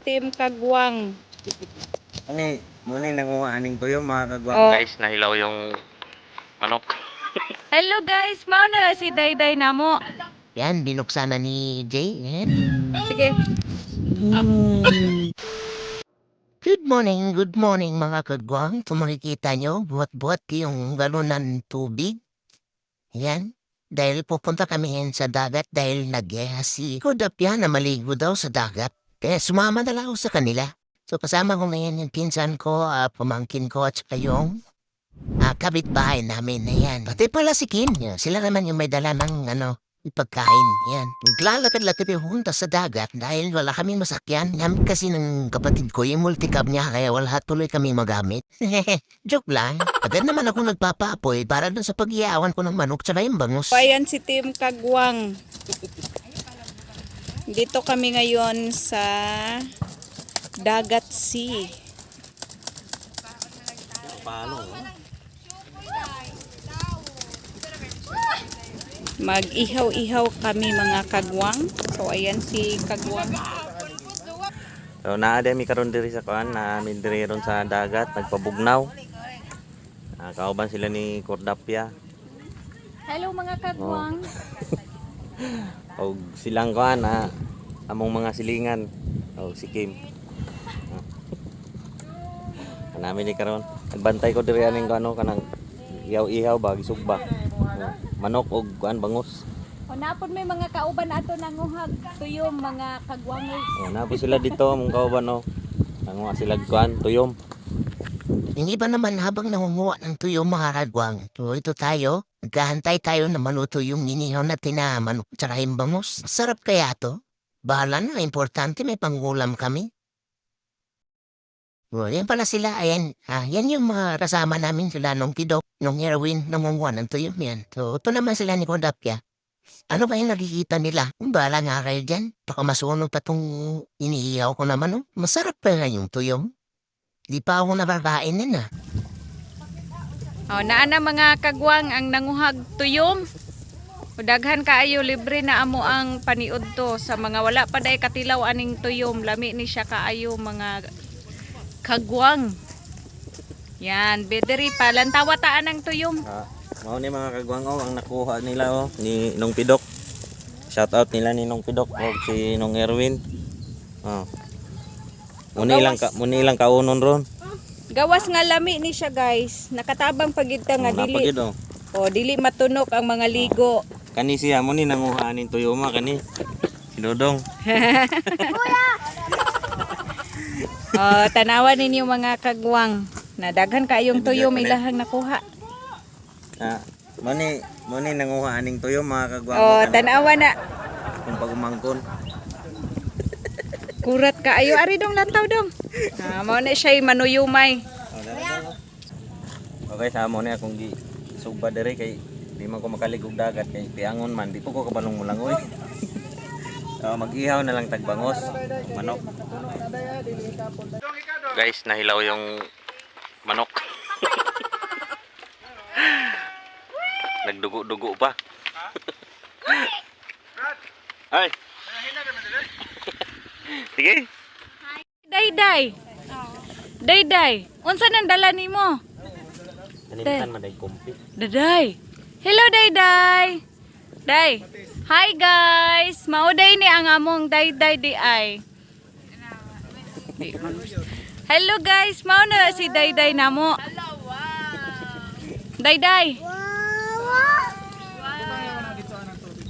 Team Kagwang. Ani, muna nanguha aning tuyo mga kagwang. Oh. Guys, nahilaw yung manok. Hello guys, mao na si Dayday namo. Yan, binuksan na ni Jay. Yan. Sige. Good morning mga kagwang. Kung makikita nyo, buhat-buhat yung galunan tubig. Yan. Dahil pupunta kami ngayon sa dagat dahil si Kudapya na maligo daw sa dagat. Kaya sumama na lang ako sa kanila. So kasama ko ngayon yung pinsan ko, pamangkin ko at saka yung kapitbahay namin na yan. Pati pala si Kim. Yan. Sila naman yung may dala ng pagkain. Yan. Naglalakad-lakad yung punta sa dagat dahil wala kaming masakyan. Gamit kasi ng kapatid ko yung multicab niya kaya wala tuloy kami magamit. Joke lang. Agad naman ako nagpapaapoy para dun sa pag-iyawan ko ng manok tsaka yung bangus. Ayan si Team Kagwang. Dito kami ngayon sa Dagat Sea. Paano? Mag-ihaw-ihaw kami mga kagwang. So ayan si Kagwang. So naade mi karon diri sa kuan, na mi diri ron sa dagat nagpabugnaw. Kauban sila ni Kordapya. Hello mga kagwang. Og silang kuan among mga silingan. Og si Kim. Namin ni karon. Nagbantay ko diri aning kanang ihaw-ihaw ba gisug ba. Manok og kuan bangus. O napod may mga kauban ato nanguhag tuyom mga kagwangos. Napo sila dito mong kauban no. Nanguha sila kuan tuyom. Hindi ba naman habang nangunguha ng tuyo mga kagwang? So ito tayo, nagkahantay tayo na maluto yung inihaw natin na manok tsaka yung bangus. Sarap kaya to? Bahala na, importante may pangulam kami. O, yan pala sila, ayan. Yan yung mga kasama namin sila nung kidok, nung heroin, nangunguha ng tuyo yan. So ito naman sila ni Kondapya. Ano ba yung nakikita nila? Bahala nga kayo dyan. Baka masunog pa tong inihaw ko naman, no? Masarap pa nga yung tuyo. Di pa ako nakakain na. O naana mga kagwang ang nanguhag tuyom. O daghan kaayo libre na amo ang paniud to sa mga wala pa day katilaw aning tuyom. Lami ni siya kaayo mga kagwang. Yan, bederi pa lantawa taan ang tuyom. Mao ni mga kagwang ang nakuha nila ni Nong Pidok. Shout out nila ni Nong Pidok og si Nong Erwin. Muni lang kaunon ron. Gawas nga lami ni siya guys. Nakatabang pagid ta nga dili. O dili matunok ang mga ligo. Kani siya muni nanguha ning tuyo ma kani. Si Dodong. Tanawan ninyo mga kagwang. Nadaghan kayong tuyo may lahang nakuha. Muni nanguha aning tuyo mga kagwang. Tanawa na. Kung pagumangkon. Kurat ka ayo ari dong lantaw dong. Mao na siya manuyumay. Okay, sa mo ni akong gi suba dere kay di man ko makalig og dagat kay piangon man di po ko kabalong mulangoy. Mag-ihaw na lang tagbangos, manok. Guys, nahilaw yung manok. Nagdugo-dugo pa. Ay. Sige. Dayday. Dayday, unsa nang dala nimo? Nalimutan man day kumpi. Daday. Hello Dayday. Day. Hi guys. Mao day ni ang among Dayday di ay. Hello guys, mao na si Dayday namo. Dayday.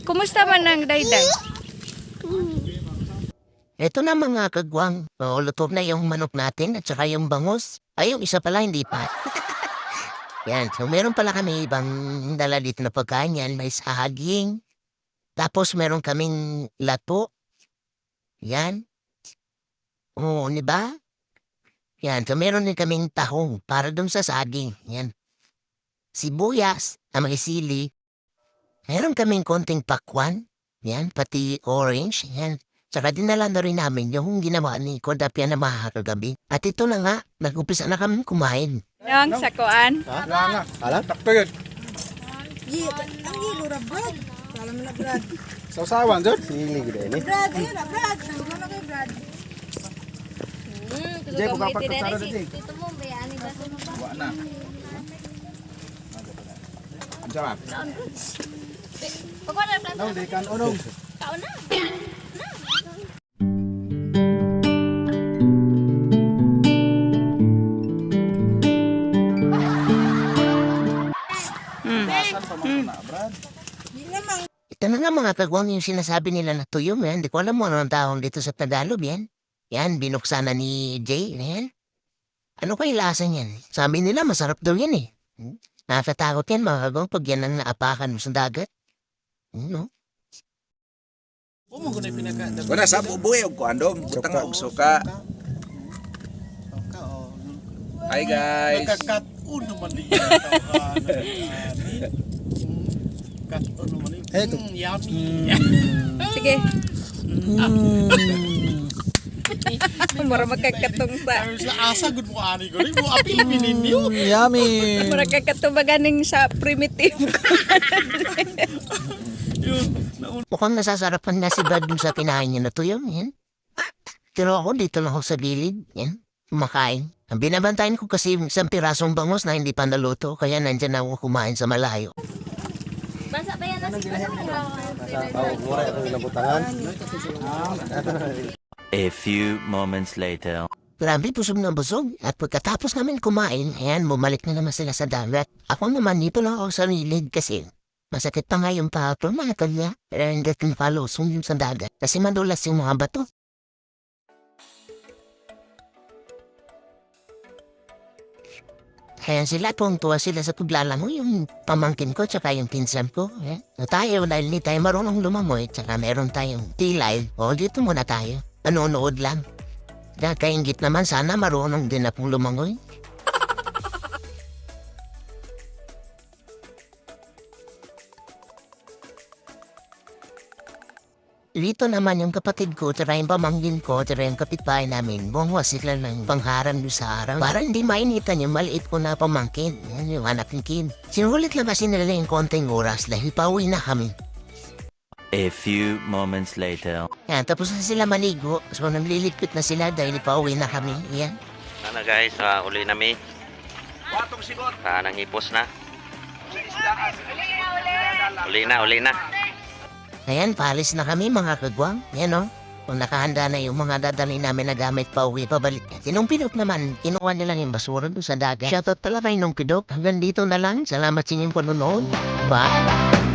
Kumusta man ang Dayday? Ito na mga kagwang. Luto na yung manok natin at saka yung bangus. Ay, yung isa pala hindi pa. Yan, so meron pala kami ibang dala dito na pagkain yan. May saging. Tapos meron kaming lato. Yan. Oo, di ba? Yan, so meron din kaming tahong para dun sa saging. Yan. Sibuyas na may sili. Meron kaming konting pakwan. Yan, pati orange. Yan. Saka dinala na rin namin yung ginawa ni Kondapya na mahakagabi. At ito na nga, nag-umpisa na kami kumain. Nang sa kuan? Nga. Alam, takto yun. Ang hilo ra Brad. Alam mo na Brad. Sausawan, Jod. Sili gede ini. Brad, ayun na Brad. Ano kay Brad? Jay, buka pa Tito sa Jay. mo, may ani ba sa mga? Buka na. Ang sarap. Pagkuha na lang. Naw, di kan unong. Kao na. Asan pa man na, Brad? Ito na nga mga kagwang yung sinasabi nila na tuyom yan. Hindi ko alam mo ano ang tawag dito sa Tagalog yan. Yan, binuksan na ni Jay. Yan. Ano kaya lasa niyan? Sabi nila masarap daw yan eh. Nakakatakot yan mga kagwang pag yan ang naapakan mo sa dagat. No? Wala sa bubuhay og kuandong, butang og suka. Hi guys. Nagkakat-un naman din yung kat-un naman din. Yummy. Sige. Mura magkakatong sa... Sa asa, good mo ani ko. Mo apilipinin niyo. Mura kakatumbaganing sa primitive. Mukhang nasasarapan na si Brad dun sa kinain niya na tuyom. Yan. Pero ako dito lang ako sa gilid. Yan. Kumakain. Ang binabantayan ko kasi isang pirasong bangos na hindi pa naluto. Kaya nandyan ako kumain sa malayo. Basa pa yan na si A few moments later. Grabe, busog na busog. At pagkatapos namin kumain, ayan, bumalik na naman sila sa dagat. Ako naman, dito lang ako sa gilid kasi masakit pa nga yung paa ko, mga kalya. Pero hindi ko palusong yung sa dagat. Kasi madulas yung mga bato. Kaya sila, tuwang-tuwa sila sa paglalangoy, yung pamangkin ko, tsaka yung pinsan ko. Eh. So tayo, dahil hindi tayo marunong lumangoy, tsaka meron tayong T-Live, o dito muna tayo. Nanonood lang. Dahil kaingit naman, sana marunong din akong lumangoy. Dito naman yung kapatid ko, tira yung pamangkin ko, tira yung kapitbahay namin. Bungwa sila ng pangharan doon sa araw. Para hindi mainitan yung maliit ko na pamangkin. Yan yung anak ng kid. Sinulit lang kasi nila yung konting oras dahil pauwi na kami. A few moments later. Yan, tapos na sila maligo. So naglilipit na sila dahil pauwi na kami. Yan. Ano guys, uli na mi. Nang hipos na. Uli na. Ayan, paalis na kami mga kagwang. Yan o. Kung nakahanda na yung mga dadali namin na gamit pa uwi pabalik. Sinong Pinok naman, kinuha nila yung basura doon sa dagat. Shoutout pala kay Nung Pinok. Hanggang dito na lang. Salamat sa inyong panonood. Bye.